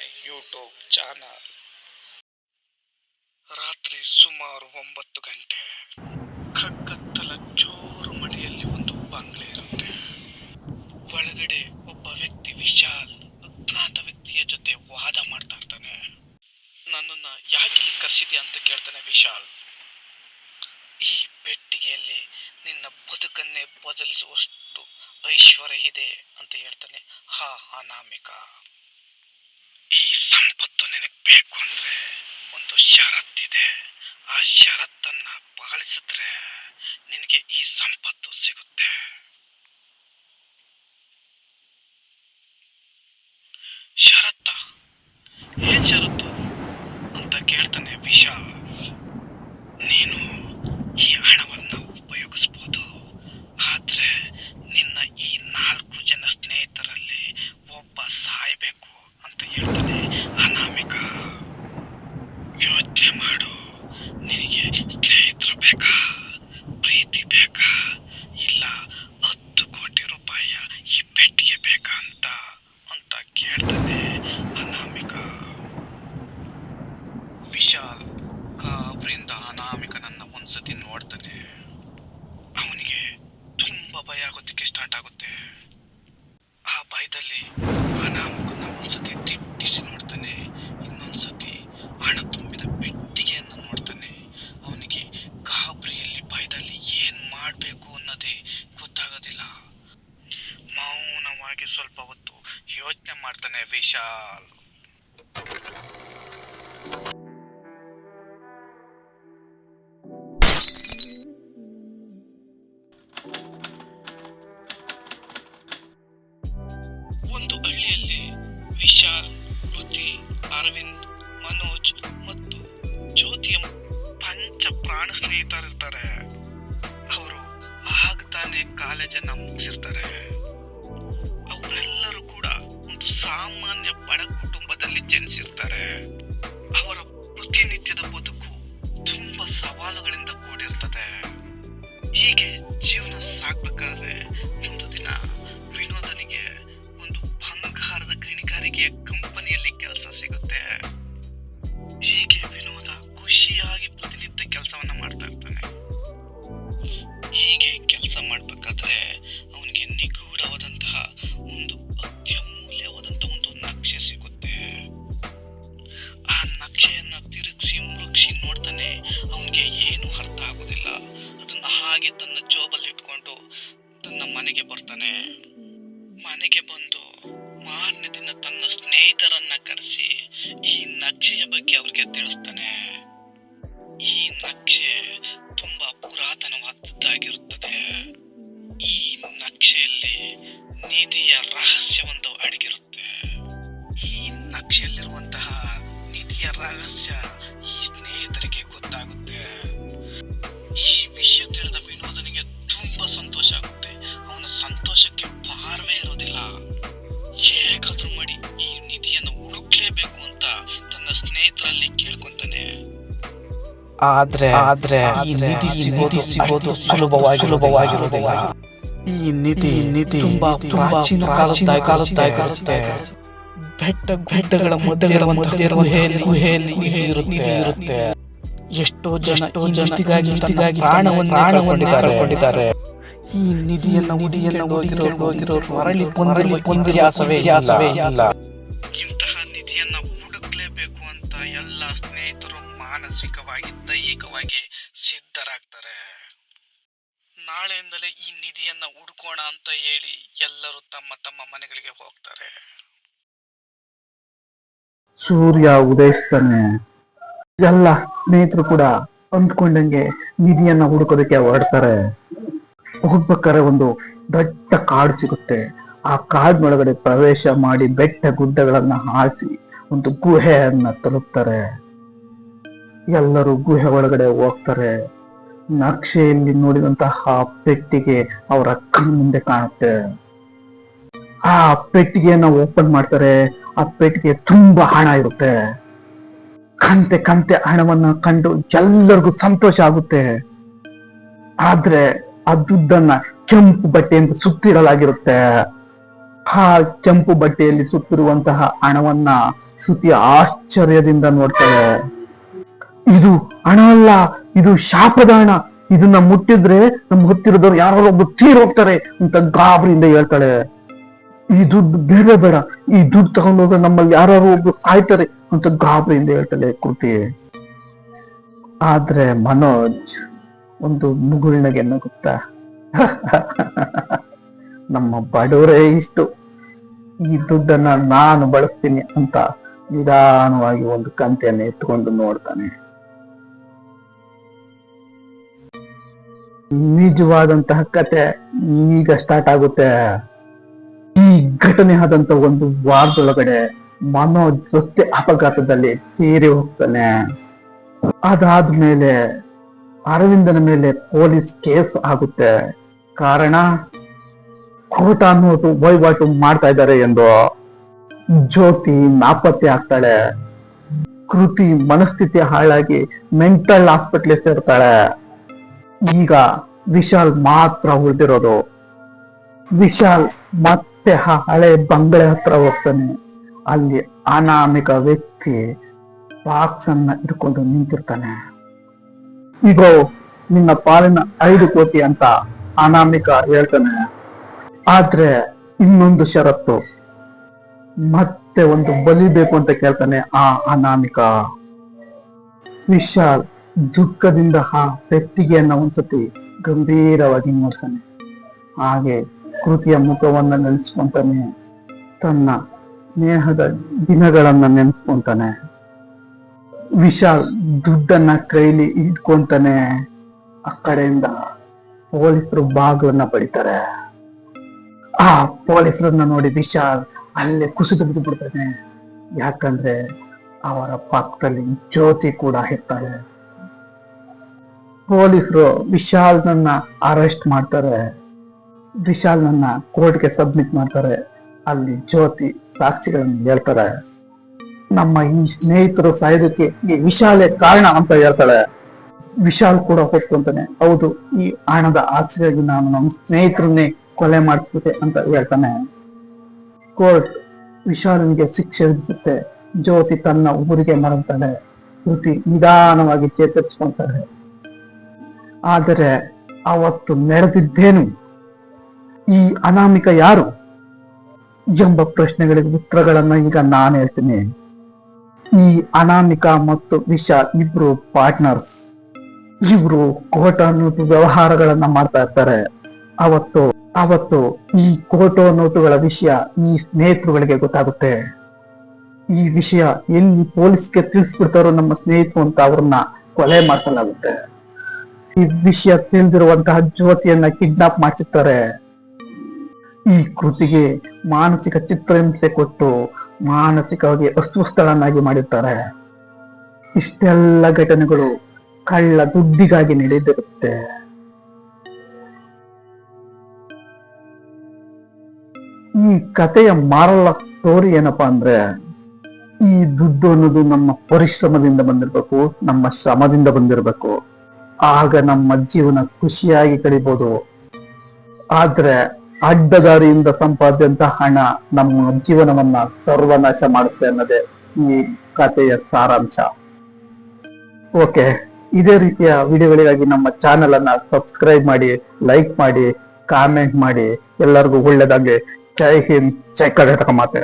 My YouTube channel. ರಾತ್ರಿ ಸುಮಾರು 9 ಗಂಟೆ. ಕಗ್ಗತ್ತಲ ಜೋರು ಮಳೆಯಲ್ಲಿ ಒಂದು ಬಂಗ್ಲೆ ಇರುತ್ತೆ. ಒಳಗಡೆ ಒಬ್ಬ ವ್ಯಕ್ತಿ ವಿಶಾಲ್ ಅಜ್ಞಾತ ವ್ಯಕ್ತಿಯ ಜೊತೆ ವಾದ ಮಾಡ್ತಾ ಇರ್ತಾನೆ. ನನ್ನನ್ನು ಯಾಕೆ ಇಲ್ಲಿ ಕರೆಸಿದ್ಯಾ ಅಂತ ಕೇಳ್ತಾನೆ ವಿಶಾಲ್. ಈ ಪೆಟ್ಟಿಗೆಯಲ್ಲಿ ನಿನ್ನ ಬದುಕನ್ನೇ ಬದಲಿಸುವಷ್ಟು ಐಶ್ವರ್ಯ ಇದೆ ಅಂತ ಹೇಳ್ತಾನೆ ಅನಾಮಿಕ. ಈ ಸಂಪತ್ತು ನಿನಗೆ ಬೇಕು ಅಂದ್ರೆ ಒಂದು ಷರತ್ತಿದೆ. ಆ ಷರತ್ತನ್ನ ಪಾಲಿಸಿದ್ರೆ ನಿನಗೆ ಈ ಸಂಪತ್ತು ಸಿಗುತ್ತೆ. ಷರತ್ತ? ಏನ್ ಷರತ್ತು ಅಂತ ಕೇಳ್ತಾನೆ ವಿಶಾಲ್. ನೀನು ಈ ಹಣವನ್ನು ಉಪಯೋಗಿಸ್ಬೋದು, ಆದ್ರೆ ನಿನ್ನ ಈ 4 ಜನ ಸ್ನೇಹಿತರಲ್ಲಿ ಒಬ್ಬ ಸಾಯ್ಬೇಕು ಅಂತ ಹೇಳ್ತಾನೆ ಅನಾಮಿಕ. ಯೋಚನೆ ಮಾಡು, ನಿನಗೆ ಸ್ನೇಹಿತರು ಬೇಕಾ, ಪ್ರೀತಿ ಬೇಕಾ, ಇಲ್ಲ 10 ಕೋಟಿ ರೂಪಾಯಿಯ ಈ ಪೆಟ್ಟಿಗೆ ಬೇಕಾ ಅಂತ ಕೇಳ್ತಾನೆ ಅನಾಮಿಕ. ವಿಶಾಲ್ ಗಾಬರಿಯಿಂದ ಅನಾಮಿಕನನ್ನ ಒಂದ್ಸತಿ ನೋಡ್ತಾನೆ. ಅವನಿಗೆ ತುಂಬಾ ಭಯ ಆಗೋದಕ್ಕೆ ಸ್ಟಾರ್ಟ್ ಆಗುತ್ತೆ. ಆ ಭಯದಲ್ಲಿ ಅನಾಮಿಕನ ಒಂದ್ಸತಿ ದಿಟ್ಟಿಸಿ ನೋಡ್ತಾನೆ. ಇನ್ನೊಂದ್ಸತಿ ಹಣ ತುಂಬಿದ ಪೆಟ್ಟಿಗೆಯನ್ನು ನೋಡ್ತಾನೆ. ಅವನಿಗೆ ಗಾಬರಿಯಲ್ಲಿ ಭಯದಲ್ಲಿ ಏನ್ ಮಾಡ್ಬೇಕು ಅನ್ನೋದೇ ಗೊತ್ತಾಗೋದಿಲ್ಲ. ಮೌನವಾಗಿ ಸ್ವಲ್ಪ ಹೊತ್ತು ಯೋಚನೆ ಮಾಡ್ತಾನೆ ವಿಶಾಲ್. ಒಂದು ಹಳ್ಳಿಯಲ್ಲಿ ವಿಶಾಲ್, ಕೃತಿ, ಅರವಿಂದ್, ಮನೋಜ್ ಮತ್ತು ಜ್ಯೋತಿಯ ಪಂಚ ಪ್ರಾಣ ಸ್ನೇಹಿತರಿರ್ತಾರೆ. ಅವರು ಆಗ್ತಾನೆ ಕಾಲೇಜನ್ನ ಮುಗಿಸಿರ್ತಾರೆ. ಅವರೆಲ್ಲರೂ ಕೂಡ ಒಂದು ಸಾಮಾನ್ಯ ಬಡ ಕುಟುಂಬದಲ್ಲಿ ಜನಿಸಿರ್ತಾರೆ. ಅವರ ಪ್ರತಿನಿತ್ಯದ ಬದುಕು ತುಂಬಾ ಸವಾಲುಗಳಿಂದ ಕೂಡಿರ್ತದೆ. ಹೀಗೆ ಜೀವನ ಸಾಕ್ಬೇಕಾದ್ರೆ ಒಂದು ದಿನ ವಿನೋದನಿಗೆ ಒಂದು ಬಂಗಾರದ ಗಣಿಗಾರಿಕೆಯ ಕಂಪನಿಯಲ್ಲಿ ಕೆಲಸ ಸಿಗುತ್ತೆ. ಹೀಗೆ ವಿನೋದ ಖುಷಿಯಾಗಿ ಪ್ರತಿನಿತ್ಯ ಕೆಲಸವನ್ನ ಮಾಡ್ತಾ ಇರ್ತಾನೆ. ಹೀಗೆ ಕೆಲಸ ಮಾಡ್ಬೇಕಾದ್ರೆ ಅವನಿಗೆ ನಿಗೂಢವಾದಂತಹ ಒಂದು ಅತ್ಯಮೂಲ್ಯವಾದಂತಹ ಒಂದು ನಕ್ಷೆ ಸಿಗುತ್ತೆ. ಆ ನಕ್ಷೆಯನ್ನ ತಿರುಗಿಸಿ ಮುರುಗಿಸಿ ನೋಡ್ತಾನೆ. ಅವನಿಗೆ ಏನು ಅರ್ಥ ಆಗೋದಿಲ್ಲ. ಅದನ್ನ ಹಾಗೆ ತನ್ನ ಜೋಬಲ್ಲಿ ಇಟ್ಕೊಂಡು ತನ್ನ ಮನೆಗೆ ಬರ್ತಾನೆ. ಮನೆಗೆ ಬಂದು ಮಾರನೇ ದಿನ ತನ್ನ ಸ್ನೇಹಿತರನ್ನ ಕರೆಸಿ ಈ ನಕ್ಷೆಯ ಬಗ್ಗೆ ಅವ್ರಿಗೆ ತಿಳಿಸ್ತಾನೆ. ಈ ನಕ್ಷೆ ತುಂಬಾ ಪುರಾತನವಾದದ್ದಾಗಿರುತ್ತದೆ. ಈ ನಕ್ಷೆಯಲ್ಲಿ ನಿಧಿಯ ರಹಸ್ಯವೊಂದು ಅಡಗಿರುತ್ತೆ. ಈ ನಕ್ಷೆಯಲ್ಲಿರುವಂತಹ ನಿಧಿಯ ರಹಸ್ಯ ಈ ಸ್ನೇಹಿತರಿಗೆ ಗೊತ್ತಾಗುತ್ತೆ. ಈ ವಿಷಯ ತಿಳಿದ ವಿನೋದನಿಗೆ ತುಂಬಾ ಸಂತೋಷ ಆಗುತ್ತೆ. ಅವನ ಸಂತೋಷಕ್ಕೆ ಪಾರವೇ ಇರೋದಿಲ್ಲ. ಹೇಗಾದ್ರೂ ಮಾಡಿ ಈ ನಿಧಿಯನ್ನು ಹುಡುಕ್ಲೇಬೇಕು ಅಂತ ತನ್ನ ಸ್ನೇಹಿತರಲ್ಲಿ ಕೇಳ್ಕೊಂತಾನೆ. ಆದ್ರೆ ಈ ನಿಧಿ ಸಿಗೋದು ಸುಲಭವಾಗಿರುವುದಿಲ್ಲ. ಈ ನಿಧಿ ತುಂಬಾ ಪ್ರಾಚೀನ ಕಾಲದ್ದಾಗಿರುತ್ತೆ. ಬೆಟ್ಟಗಳ ಮಧ್ಯೆ ಗುಹೆಯಲ್ಲಿ ಇರುತ್ತೆ. ಎಷ್ಟೋ ಜನ ಪ್ರಾಣವನ್ನು ಕಳ್ಕೊಂಡಿದ್ದಾರೆ. ಈ ನಿಧಿಯನ್ನು ಹೋಗಿರೋರು ಮರಳಿ ಇತಿಹಾಸವೇ ಇಲ್ಲ. ಇಂತಹ ನಿಧಿಯನ್ನ ಹುಡುಕ್ಲೇಬೇಕು ಅಂತ ಎಲ್ಲ ಸ್ನೇಹಿತರು ಮಾನಸಿಕವಾಗಿ ದೈಹಿಕವಾಗಿ ಸಿದ್ಧರಾಗ್ತಾರೆ. ನಾಳೆಯಿಂದಲೇ ಈ ನಿಧಿಯನ್ನ ಹುಡುಕೋಣ ಅಂತ ಹೇಳಿ ಎಲ್ಲರೂ ತಮ್ಮ ತಮ್ಮ ಮನೆಗಳಿಗೆ ಹೋಗ್ತಾರೆ. ಸೂರ್ಯ ಉದಯಿಸ್ತಾನೆ. ಎಲ್ಲ ಸ್ನೇಹಿತರು ಕೂಡ ಅಂದ್ಕೊಂಡಂಗೆ ನಿಧಿಯನ್ನ ಹುಡುಕೋದಕ್ಕೆ ಹೊರಡ್ತಾರೆ. ಹೋಗ್ಬೇಕಾದ್ರೆ ಒಂದು ದೊಡ್ಡ ಕಾಡು ಸಿಗುತ್ತೆ. ಆ ಕಾಡಿನೊಳಗಡೆ ಪ್ರವೇಶ ಮಾಡಿ ಬೆಟ್ಟ ಗುಡ್ಡಗಳನ್ನ ಹಾಸಿ ಒಂದು ಗುಹೆಯನ್ನ ತಲುಪ್ತಾರೆ. ಎಲ್ಲರೂ ಗುಹೆ ಒಳಗಡೆ ಹೋಗ್ತಾರೆ. ನಕ್ಷೆಯಲ್ಲಿ ನೋಡಿದಂತಹ ಪೆಟ್ಟಿಗೆ ಅವರ ಕಣ್ಣು ಮುಂದೆ ಕಾಣುತ್ತೆ. ಆ ಪೆಟ್ಟಿಗೆಯನ್ನ ಓಪನ್ ಮಾಡ್ತಾರೆ. ಆ ಪೆಟ್ಟಿಗೆ ತುಂಬಾ ಹಣ ಇರುತ್ತೆ. ಕಂತೆ ಹಣವನ್ನ ಕಂಡು ಎಲ್ಲರಿಗೂ ಸಂತೋಷ ಆಗುತ್ತೆ. ಆದ್ರೆ ಆ ದುಡ್ಡನ್ನ ಕೆಂಪು ಬಟ್ಟೆಯಿಂದ ಸುತ್ತಿಡಲಾಗಿರುತ್ತೆ. ಆ ಕೆಂಪು ಬಟ್ಟೆಯಲ್ಲಿ ಸುತ್ತಿರುವಂತಹ ಹಣವನ್ನ ಶ್ರುತಿ ಆಶ್ಚರ್ಯದಿಂದ ನೋಡ್ತಾಳೆ. ಇದು ಹಣ ಅಲ್ಲ, ಇದು ಶಾಪದ ಹಣ. ಇದನ್ನ ಮುಟ್ಟಿದ್ರೆ ನಮ್ಮ ಹತ್ತಿರದವ್ರು ಯಾರೋ ಒಬ್ರು ತೀರ್ ಹೋಗ್ತಾರೆ ಅಂತ ಗಾಬರಿಯಿಂದ ಹೇಳ್ತಾಳೆ. ಈ ದುಡ್ಡು ಬೇಡ ಬೇಡ, ಈ ದುಡ್ಡು ತಗೊಂಡೋಗ ನಮ್ಮಲ್ಲಿ ಯಾರು ಒಬ್ರು ಸಾಯ್ತಾರೆ ಅಂತ ಗಾಬರಿಯಿಂದ ಹೇಳ್ತಾಳೆ ಕೃತಿ. ಆದ್ರೆ ಮನೋಜ್ ಒಂದು ಮುಗುಳ್ನಗೆ ನಗುತ್ತಾ, ನಮ್ಮ ಬಡವರೇ ಇಷ್ಟು, ಈ ದುಡ್ಡನ್ನ ನಾನು ಬಳಸ್ತೀನಿ ಅಂತ ನಿಧಾನವಾಗಿ ಒಂದು ಕಂತೆಯನ್ನು ಎತ್ಕೊಂಡು ನೋಡ್ತಾನೆ. ನಿಜವಾದಂತಹ ಕತೆ ಈಗ ಸ್ಟಾರ್ಟ್ ಆಗುತ್ತೆ. ಈ ಘಟನೆ ಆದಂತ ಒಂದು ವಾರದೊಳಗಡೆ ಮನೋಜ್ ರಸ್ತೆ ಅಪಘಾತದಲ್ಲಿ ತೀರಿ ಹೋಗ್ತಾನೆ. ಅದಾದ್ಮೇಲೆ ಅರವಿಂದನ ಮೇಲೆ ಪೊಲೀಸ್ ಕೇಸ್ ಆಗುತ್ತೆ. ಕಾರಣ ಕೋಟಾ ನೋಟು ವಹಿವಾಟು ಮಾಡ್ತಾ ಇದ್ದಾರೆ ಎಂದು. ಜ್ಯೋತಿ ನಾಪತ್ತೆ ಆಗ್ತಾಳೆ. ಕೃತಿ ಮನಸ್ಥಿತಿ ಹಾಳಾಗಿ ಮೆಂಟಲ್ ಹಾಸ್ಪಿಟ್ಲ್ ಸೇರ್ತಾಳೆ. ಈಗ ವಿಶಾಲ್ ಮಾತ್ರ ಉಳಿದಿರೋದು. ವಿಶಾಲ್ ಮತ್ತೆ ಹಳೆ ಬಂಗಲೆ ಹತ್ರ ಹೋಗ್ತಾನೆ. ಅಲ್ಲಿ ಅನಾಮಿಕ ವ್ಯಕ್ತಿ ಬಾಕ್ಸ್ ಅನ್ನ ಇಟ್ಕೊಂಡು ನಿಂತಿರ್ತಾನೆ. ಈಗ ನಿನ್ನ ಪಾಲಿನ 5 ಕೋಟಿ ಅಂತ ಅನಾಮಿಕ ಹೇಳ್ತಾನೆ. ಆದ್ರೆ ಇನ್ನೊಂದು ಷರತ್ತು, ಮತ್ತೆ ಒಂದು ಬಲಿ ಬೇಕು ಅಂತ ಕೇಳ್ತಾನೆ ಆ ಅನಾಮಿಕ. ವಿಶಾಲ್ ದುಃಖದಿಂದ ಆ ಪೆಟ್ಟಿಗೆಯನ್ನ ಒಂದ್ಸತಿ ಗಂಭೀರವಾಗಿ ನೋಡ್ತಾನೆ. ಹಾಗೆ ಕೃತಿಯ ಮುಖವನ್ನ ನೆನೆಸ್ಕೊಂತಾನೆ. ತನ್ನ ಸ್ನೇಹದ ದಿನಗಳನ್ನ ನೆನೆಸ್ಕೊಂತಾನೆ. ವಿಶಾಲ್ ದುಡ್ಡನ್ನ ಕೈಲಿ ಇಟ್ಕೊಂತಾನೆ. ಆ ಕಡೆಯಿಂದ ಪೊಲೀಸರು ಬಾಗಿಲನ್ನ ಬಡಿತಾರೆ. ಆ ಪೊಲೀಸರನ್ನ ನೋಡಿ ವಿಶಾಲ್ ಅಲ್ಲೇ ಕುಸಿದು ಬಿದ್ದು ಬಿಡ್ತಾನೆ. ಯಾಕಂದ್ರೆ ಅವರ ಪಕ್ಕದಲ್ಲಿ ಜ್ಯೋತಿ ಕೂಡ ಇರ್ತಾಳೆ. ಪೊಲೀಸರು ವಿಶಾಲ್ನನ್ನ ಅರೆಸ್ಟ್ ಮಾಡ್ತಾರೆ. ವಿಶಾಲ್ನನ್ನ ಕೋರ್ಟ್ಗೆ ಸಬ್ಮಿಟ್ ಮಾಡ್ತಾರೆ. ಅಲ್ಲಿ ಜ್ಯೋತಿ ಸಾಕ್ಷಿಗಳನ್ನು ಹೇಳ್ತಾರೆ. ನಮ್ಮ ಈ ಸ್ನೇಹಿತರು ಸಾಯೋದಕ್ಕೆ ಈ ವಿಶಾಲೇ ಕಾರಣ ಅಂತ ಹೇಳ್ತಾಳೆ. ವಿಶಾಲ್ ಕೂಡ ಒಪ್ಕೊಂತಾನೆ, ಹೌದು, ಈ ಹಣದ ಆಸೆಗಾಗಿ ನಾನು ನಮ್ಮ ಸ್ನೇಹಿತರನ್ನೇ ಕೊಲೆ ಮಾಡ್ತಿದ್ದೆ ಅಂತ ಹೇಳ್ತಾನೆ. ಕೋರ್ಟ್ ವಿಶಾಲನಿಗೆ ಶಿಕ್ಷೆ ವಿಧಿಸುತ್ತೆ. ಜ್ಯೋತಿ ತನ್ನ ಊರಿಗೆ ಮರಳ್ತಾಳೆ. ಕೃತಿ ನಿಧಾನವಾಗಿ ಚೇತರಿಸ್ಕೊಂತಾಳೆ. ಆದರೆ ಅವತ್ತು ನಡೆದಿದ್ದೇನು, ಈ ಅನಾಮಿಕ ಯಾರು ಎಂಬ ಪ್ರಶ್ನೆಗಳಿಗೆ ಉತ್ತರಗಳನ್ನ ಈಗ ನಾನು ಹೇಳ್ತೀನಿ. ಈ ಅನಾಮಿಕ ಮತ್ತು ವಿಶಾಲ್ ಇಬ್ರು ಪಾರ್ಟ್ನರ್ಸ್. ಇಬ್ರು ಕೋಟಾ ನೋಟು ವ್ಯವಹಾರಗಳನ್ನ ಮಾಡ್ತಾ ಇರ್ತಾರೆ. ಅವತ್ತು ಈ ಕೋಟಾ ನೋಟುಗಳ ವಿಷಯ ಈ ಸ್ನೇಹಿತರುಗಳಿಗೆ ಗೊತ್ತಾಗುತ್ತೆ. ಈ ವಿಷಯ ಎಲ್ಲಿ ಪೊಲೀಸ್ಗೆ ತಿಳಿಸ್ಬಿಡ್ತಾರೋ ನಮ್ಮ ಸ್ನೇಹಿತರು ಅಂತ ಅವ್ರನ್ನ ಕೊಲೆ ಮಾಡ್ಸಲಾಗುತ್ತೆ. ಈ ವಿಷಯ ತಿಳಿದಿರುವಂತಹ ಜ್ಯೋತಿಯನ್ನ ಕಿಡ್ನಾಪ್ ಮಾಡಿರ್ತಾರೆ. ಈ ಕೃತಿಗೆ ಮಾನಸಿಕ ಚಿತ್ರಹಿಂಸೆ ಕೊಟ್ಟು ಮಾನಸಿಕವಾಗಿ ಅಸ್ವಸ್ಥಳನ್ನಾಗಿ ಮಾಡಿರ್ತಾರೆ. ಇಷ್ಟೆಲ್ಲ ಘಟನೆಗಳು ಕಳ್ಳ ದುಡ್ಡಿಗಾಗಿ ನಡೆದಿರುತ್ತೆ. ಈ ಕಥೆಯ ಮಾರಲ್ಲ ಸ್ಟೋರಿ ಏನಪ್ಪಾ ಅಂದ್ರೆ, ಈ ದುಡ್ಡು ಅನ್ನೋದು ನಮ್ಮ ಪರಿಶ್ರಮದಿಂದ ಬಂದಿರ್ಬೇಕು, ನಮ್ಮ ಶ್ರಮದಿಂದ ಬಂದಿರ್ಬೇಕು. ಆಗ ನಮ್ಮ ಜೀವನ ಖುಷಿಯಾಗಿ ಕಳಿಬಹುದು. ಆದ್ರೆ ಅಡ್ಡದಾರಿಯಿಂದ ಸಂಪಾದ್ಯಂತ ಹಣ ನಮ್ಮ ಜೀವನವನ್ನ ಸರ್ವನಾಶ ಮಾಡುತ್ತೆ ಅನ್ನೋದೇ ಈ ಕಥೆಯ ಸಾರಾಂಶ. ಓಕೆ, ಇದೇ ರೀತಿಯ ವಿಡಿಯೋಗಳಿಗಾಗಿ ನಮ್ಮ ಚಾನೆಲ್ ಅನ್ನ ಸಬ್ಸ್ಕ್ರೈಬ್ ಮಾಡಿ, ಲೈಕ್ ಮಾಡಿ, ಕಾಮೆಂಟ್ ಮಾಡಿ. ಎಲ್ಲರಿಗೂ ಒಳ್ಳೆದಾಗ್ಲಿ. ಜೈ ಹಿಂದ್, ಜೈ ಕರ್ನಾಟಕ ಮಾತೆ.